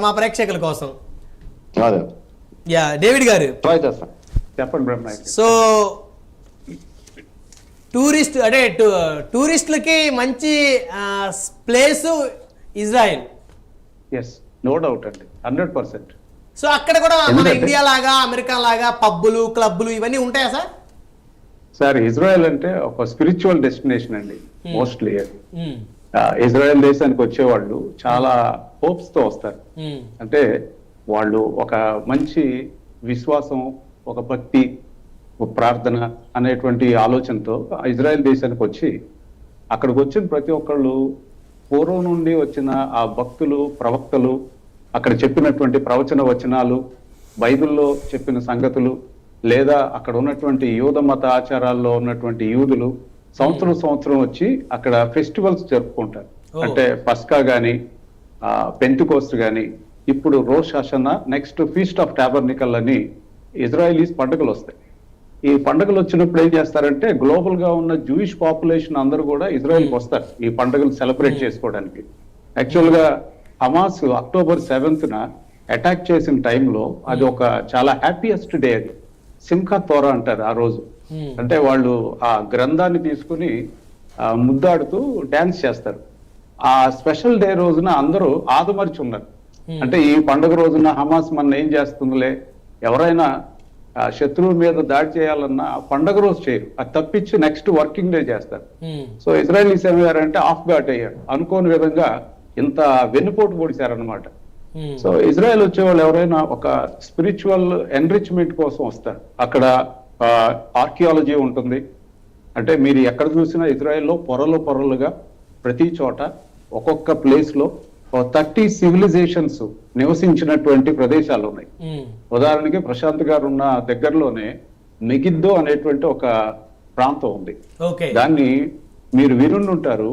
మా ప్రేక్షకుల కోసం. అదే యా డేవిడ్ గారు ట్రై చేస్తాను. చెప్పండి బ్రహ్మనాయక్. సో టూరిస్టులకి మంచి place Israel. Yes, no doubt అండి, 100%. సో అక్కడ కూడా మన ఇండియా లాగా అమెరికా లాగా పబ్బులు క్లబ్బులు ఇవన్నీ ఉంటాయా సార్? సార్, ఇజ్రాయెల్ అంటే ఒక స్పిరిచువల్ డెస్టినేషన్ అండి మోస్ట్లీ. అది ఇజ్రాయెల్ దేశానికి వచ్చేవాళ్ళు చాలా హోప్స్ తో వస్తారు. అంటే వాళ్ళు ఒక మంచి విశ్వాసం, ఒక భక్తి, ఒక ప్రార్థన అనేటువంటి ఆలోచనతో ఇజ్రాయెల్ దేశానికి వచ్చి అక్కడికి వచ్చిన ప్రతి ఒక్కళ్ళు పూర్వం నుండి వచ్చిన ఆ భక్తులు, ప్రవక్తలు, అక్కడ చెప్పినటువంటి ప్రవచన వచనాలు, బైబిల్లో చెప్పిన సంగతులు, లేదా అక్కడ ఉన్నటువంటి యూద మత ఆచారాల్లో ఉన్నటువంటి యూదులు సంవత్సరం వచ్చి అక్కడ ఫెస్టివల్స్ జరుపుకుంటారు. అంటే పస్కా గాని, పెంతెకోస్తు గాని, ఇప్పుడు Rosh Hashanah, next feast of tabernacle అని ఇజ్రాయలీస్ పండుగలు వస్తాయి. ఈ పండుగలు వచ్చినప్పుడు ఏం చేస్తారంటే గ్లోబల్ గా ఉన్న జూయిష్ పాపులేషన్ అందరూ కూడా ఇజ్రాయెల్కి వస్తారు ఈ పండుగలు సెలబ్రేట్ చేసుకోవడానికి. యాక్చువల్ గా హమాస్ అక్టోబర్ 7th అటాక్ చేసిన టైంలో అది ఒక చాలా హ్యాపీయెస్ట్ డే. అది సింఖా తోరా అంటారు ఆ రోజు. అంటే వాళ్ళు ఆ గ్రంథాన్ని తీసుకుని ముద్దాడుతూ డాన్స్ చేస్తారు. ఆ స్పెషల్ డే రోజున అందరూ ఆదమర్చి ఉన్నారు. అంటే ఈ పండుగ రోజున హమాస్ మన ఏం చేస్తుందిలే, ఎవరైనా శత్రువు మీద దాడి చేయాలన్నా పండుగ రోజు చేయరు, అది తప్పించి నెక్స్ట్ వర్కింగ్ డే చేస్తారు. సో ఇజ్రాయలీస్ ఏమయ్యారంటే ఆఫ్ గార్డ్ అయ్యారు, అనుకోని విధంగా ఇంత వెన్నుపోటు పొడిచారనమాట. సో ఇజ్రాయెల్ వచ్చే వాళ్ళు ఎవరైనా ఒక స్పిరిచువల్ ఎన్రిచ్మెంట్ కోసం వస్తారు. అక్కడ ఆర్కియాలజీ ఉంటుంది. అంటే మీరు ఎక్కడ చూసినా ఇజ్రాయెల్లో పొరలుగా ప్రతి చోట ఒక్కొక్క ప్లేస్ లో 30 సివిలైజేషన్స్ నివసించినటువంటి ప్రదేశాలు ఉన్నాయి. ఉదాహరణకి ప్రశాంత్ గారు ఉన్న దగ్గరలోనే మెగిద్దో అనేటువంటి ఒక ప్రాంతం ఉంది. దాన్ని మీరు వినుంటారు,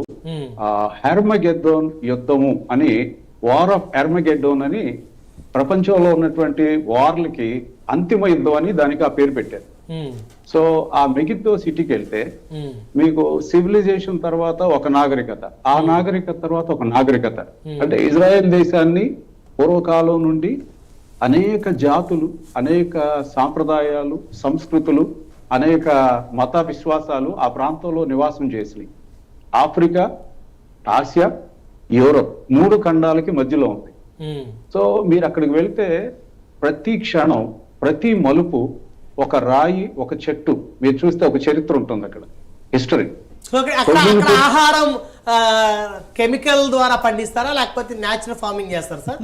హెర్మగెద్దోన్ యుద్ధము అని, వార్ ఆఫ్ హెర్మగెద్దోన్ అని ప్రపంచంలో ఉన్నటువంటి వార్లకి అంతిమ యుద్ధం అని దానికి ఆ పేరు పెట్టారు. సో ఆ మెగిద్దో సిటీకి వెళ్తే మీకు సివిలైజేషన్ తర్వాత ఒక నాగరికత, ఆ నాగరికత తర్వాత ఒక నాగరికత. అంటే ఇజ్రాయెల్ దేశాన్ని పూర్వకాలం నుండి అనేక జాతులు, అనేక సాంప్రదాయాలు, సంస్కృతులు, అనేక మత విశ్వాసాలు ఆ ప్రాంతంలో నివాసం చేసినాయి. ఆఫ్రికా, ఆసియా, యూరోప్ 3 ఖండాలకి మధ్యలో ఉంది. సో మీరు అక్కడికి వెళ్తే ప్రతి క్షణం, ప్రతి మలుపు ఒక రాయి, ఒక చెట్టు, మీరు చూస్తే ఒక చరిత్ర ఉంటుంది అక్కడ, హిస్టరీ. ఆహారం కెమికల్ ద్వారా పండిస్తారా లేకపోతే న్యాచురల్ ఫార్మింగ్ చేస్తారా సార్?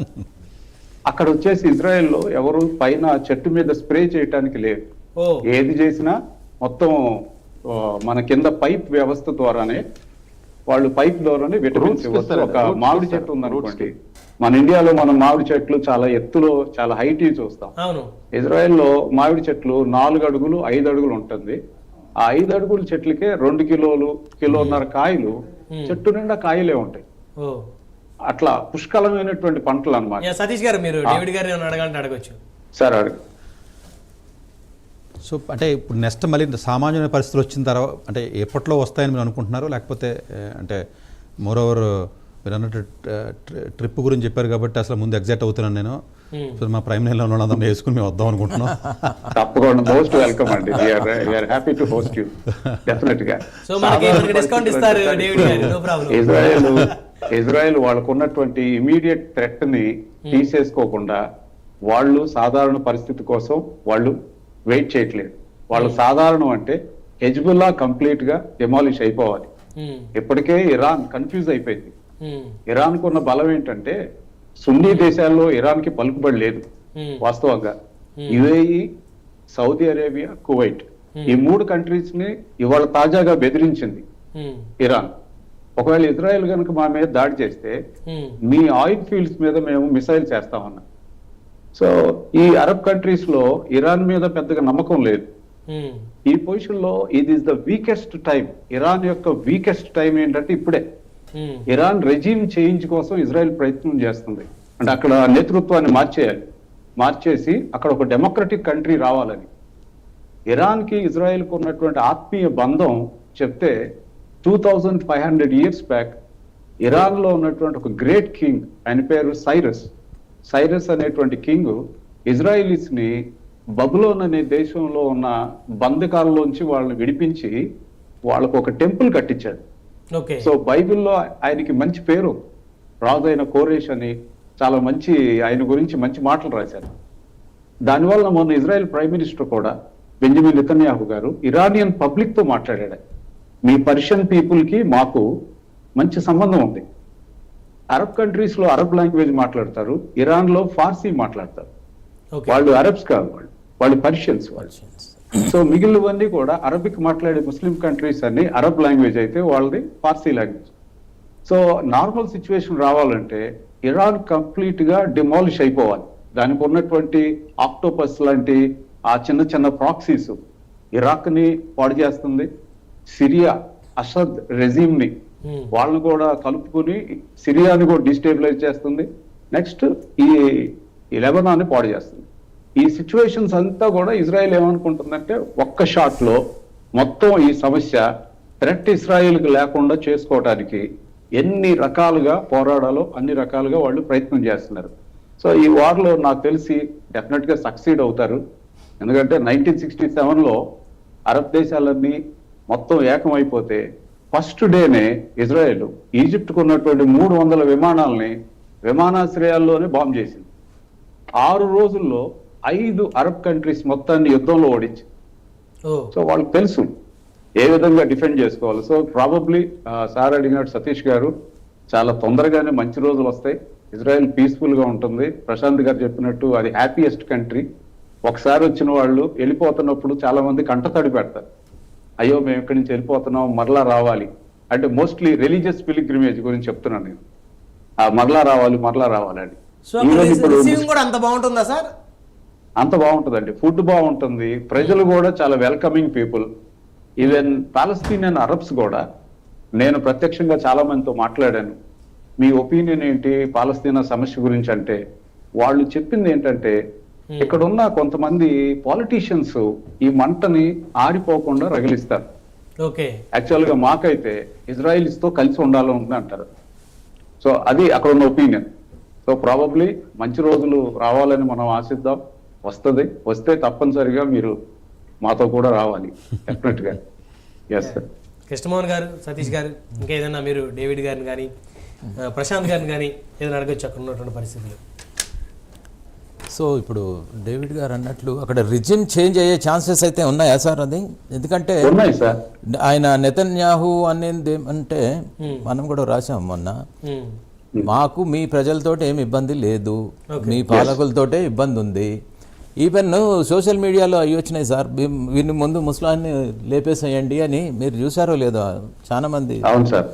అక్కడ వచ్చేసి ఇజ్రాయెల్లో ఎవరు పైన చెట్టు మీద స్ప్రే చేయడానికి లేదు. ఏది చేసినా మొత్తం మన కింద పైప్ వ్యవస్థ ద్వారానే, వాళ్ళు పైప్ ద్వారానే విటమిన్స్ ఇవ్వస్తారు. ఒక మామిడి చెట్టు ఉందనుకోండి, మన ఇండియాలో మనం మామిడి చెట్లు చాలా ఎత్తులో, చాలా హైట్ చూస్తాం. ఇజ్రాయెల్లో మామిడి చెట్లు 4 అడుగులు 5 అడుగులు ఉంటుంది. ఆ 5 అడుగుల చెట్లకే 2 కిలోలు, 1.5 కాయలు, చెట్టు నిండా కాయలే ఉంటాయి. అట్లా పుష్కలమైనటువంటి పంటలు అన్నమాట. సతీష్ గారు, మీరు డేవిడ్ గారు అడగచ్చు సార్. అడుగు. సో అంటే ఇప్పుడు నెక్స్ట్ మళ్ళీ సామాన్యమైన పరిస్థితులు వచ్చిన తర్వాత అంటే ఎప్పట్లో వస్తాయని మీరు అనుకుంటున్నారు, లేకపోతే అంటే మోరోవర్ మీరు అన్నట్టు ట్రిప్ గురించి చెప్పారు కాబట్టి అసలు ముందు ఎగ్జాక్ట్ అవుతున్నాను నేను. సో మా ప్రైమ్ లైన్లో ఉన్నదంతా వేసుకుని మేము వద్దాం అనుకుంటున్నాం. తప్పకుండా, మోస్ట్ వెల్కమ్ అండి. Happy to host you definite గా. ఇజ్రాయెల్ వాళ్ళకు ఉన్నటువంటి ఇమీడియట్ థ్రెట్ ని తీసేసుకోకుండా వాళ్ళు సాధారణ పరిస్థితి కోసం వాళ్ళు వెయిట్ చేయట్లేదు. వాళ్ళు సాధారణం అంటే హెజ్బుల్లా కంప్లీట్ గా డిమాలిష్ అయిపోవాలి. ఇప్పటికే ఇరాన్ కన్ఫ్యూజ్ అయిపోయింది. ఇరాన్ కు ఉన్న బలం ఏంటంటే సున్నీ దేశాల్లో ఇరాన్ కి పలుకుబడి లేదు వాస్తవంగా. యుఏఈ, సౌదీ అరేబియా, కువైట్, ఈ 3 కంట్రీస్ ని ఇవాళ తాజాగా బెదిరించింది ఇరాన్. ఒకవేళ ఇజ్రాయెల్ కనుక మా మీద దాడి చేస్తే మీ ఆయిల్ ఫీల్డ్స్ మీద మేము మిసైల్స్ వేస్తామన్నా. సో ఈ అరబ్ కంట్రీస్ లో ఇరాన్ మీద పెద్దగా నమ్మకం లేదు. ఈ పొజిషన్ లో ఇది is the weakest time. Iran యొక్క వీకెస్ట్ టైం ఏంటంటే ఇప్పుడే. ఇరాన్ రెజీమ్ చేంజ్ కోసం ఇజ్రాయెల్ ప్రయత్నం చేస్తుంది. అంటే అక్కడ నేతృత్వాన్ని మార్చేసి అక్కడ ఒక డెమోక్రటిక్ కంట్రీ రావాలని. ఇరాన్ కి ఇజ్రాయెల్ కు ఉన్నటువంటి ఆత్మీయ బంధం చెప్తే 2500 years బ్యాక్ ఇరాన్ లో ఉన్నటువంటి ఒక గ్రేట్ కింగ్, ఆయన పేరు సైరస్, సైరస్ అనేటువంటి కింగ్ ఇజ్రాయిలీస్ ని బబులోన్ అనే దేశంలో ఉన్న బంధకాలలోంచి వాళ్ళని విడిపించి వాళ్ళకు ఒక టెంపుల్ కట్టించాడు. ఓకే. సో బైబిల్లో ఆయనకి మంచి పేరు, రాజు అయిన కోరేష్ అని చాలా మంచి ఆయన గురించి మంచి మాటలు రాశారు. దానివల్ల మొన్న ఇజ్రాయెల్ ప్రైమ్ మినిస్టర్ కూడా బెంజమిన్ నెతన్యాహు గారు ఇరానియన్ పబ్లిక్ తో మాట్లాడాడు. మీ పర్షియన్ పీపుల్ కి మాకు మంచి సంబంధం ఉంది. అరబ్ కంట్రీస్ లో అరబ్ లాంగ్వేజ్ మాట్లాడతారు, ఇరాన్ లో ఫార్సీ మాట్లాడతారు. వాళ్ళు అరబ్స్ కాదు, వాళ్ళు పర్షియన్స్ వాళ్ళు. సో మిగిలినవన్నీ కూడా అరబిక్ మాట్లాడే ముస్లిం కంట్రీస్ అన్ని అరబ్ లాంగ్వేజ్ అయితే వాళ్ళది Farsi language. So normal situation రావాలంటే ఇరాన్ కంప్లీట్ గా డిమాలిష్ అయిపోవాలి. దానికి ఉన్నటువంటి ఆక్టోపస్ లాంటి ఆ చిన్న చిన్న ప్రాక్సీస్ ఇరాక్ ని పాడు చేస్తుంది. సిరియా అసద్ రెజీమ్ ని వాళ్ళని కూడా కలుపుకుని సిరియాని కూడా డిస్టేబిలైజ్ చేస్తుంది. నెక్స్ట్ ఈ లెబనాన్ని పాడు చేస్తుంది. ఈ సిచ్యువేషన్స్ అంతా కూడా ఇజ్రాయెల్ ఏమనుకుంటుందంటే ఒక్క షాట్ లో మొత్తం ఈ సమస్య థ్రెట్ ఇజ్రాయెల్కి లేకుండా చేసుకోవడానికి ఎన్ని రకాలుగా పోరాడాలో అన్ని రకాలుగా వాళ్ళు ప్రయత్నం చేస్తున్నారు. సో ఈ వార్లో నాకు తెలిసి డెఫినెట్ గా సక్సీడ్ అవుతారు. ఎందుకంటే 1967లో అరబ్ దేశాలన్నీ మొత్తం ఏకమైపోతే ఫస్ట్ డేనే ఇజ్రాయెల్ ఈజిప్ట్కు ఉన్నటువంటి 300 విమానాలని విమానాశ్రయాల్లోనే బాంబ్ చేసింది. 6 రోజుల్లో 5 అరబ్ కంట్రీస్ మొత్తాన్ని యుద్ధంలో ఓడించి. సో వాళ్ళకి తెలుసు ఏ విధంగా డిఫెండ్ చేసుకోవాలి. సో ప్రాబబ్లీ సార్ అడిగినట్టు సతీష్ గారు చాలా తొందరగానే మంచి రోజులు వస్తాయి. ఇజ్రాయెల్ పీస్ఫుల్ గా ఉంటుంది. ప్రశాంత్ గారు చెప్పినట్టు అది హ్యాపీయెస్ట్ కంట్రీ. ఒకసారి వచ్చిన వాళ్ళు వెళ్ళిపోతున్నప్పుడు చాలా మంది కంటతడి పెడతారు, అయ్యో మేము ఇక్కడి నుంచి వెళ్ళిపోతున్నాం మరలా రావాలి అంటే. మోస్ట్లీ రిలీజియస్ పిలిగ్రిమేజ్ గురించి చెప్తున్నాను నేను, మరలా రావాలని. అంత బాగుంటుందా సార్? అంత బాగుంటుందండి. ఫుడ్ బాగుంటుంది, ప్రజలు కూడా చాలా welcoming people. Even Palestinian Arabs కూడా, నేను ప్రత్యక్షంగా చాలా మందితో మాట్లాడాను, మీ ఒపీనియన్ ఏంటి పాలస్తీనా సమస్య గురించి అంటే, వాళ్ళు చెప్పింది ఏంటంటే ఇక్కడ ఉన్న కొంతమంది పాలిటీషియన్స్ ఈ మంటని ఆరిపోకుండా రగిలిస్తారు. యాక్చువల్ గా మాకైతే ఇజ్రాయిల్స్ తో కలిసి ఉండాలని అంటారు. సో అది అక్కడ ఉన్న ఒపీనియన్. సో ప్రాబబ్లీ మంచి రోజులు రావాలని మనం ఆశిద్దాం. వస్తే తప్పనిసరిగా మీరు మాతో కూడా రావాలి డెఫినెట్ గా. Yes sir. కృష్ణమోహన్ గారు, సతీష్ గారు, ఇంకా ఏదైనా మీరు డేవిడ్ గారిని కానీ ప్రశాంత్ గారిని కానీ ఏదైనా అడగచ్చు అక్కడ ఉన్నటువంటి పరిస్థితులు? సో ఇప్పుడు డేవిడ్ గారు అన్నట్లు అక్కడ రిజిమ్ చేంజ్ అయ్యే ఛాన్సెస్ అయితే ఉన్నాయా సార్? అది ఎందుకంటే ఆయన నెతన్యాహు అనేది ఏమంటే మనం కూడా రాసాం మొన్న, మాకు మీ ప్రజలతోటి ఏమి ఇబ్బంది లేదు, మీ పాలకులతోటే ఇబ్బంది ఉంది. ఈవెన్ సోషల్ మీడియాలో అవి వచ్చినాయి సార్, వీరిని ముందు ముస్లాన్ని లేపేసేయండి అని. మీరు చూసారో లేదో చాలా మంది. అవును సార్.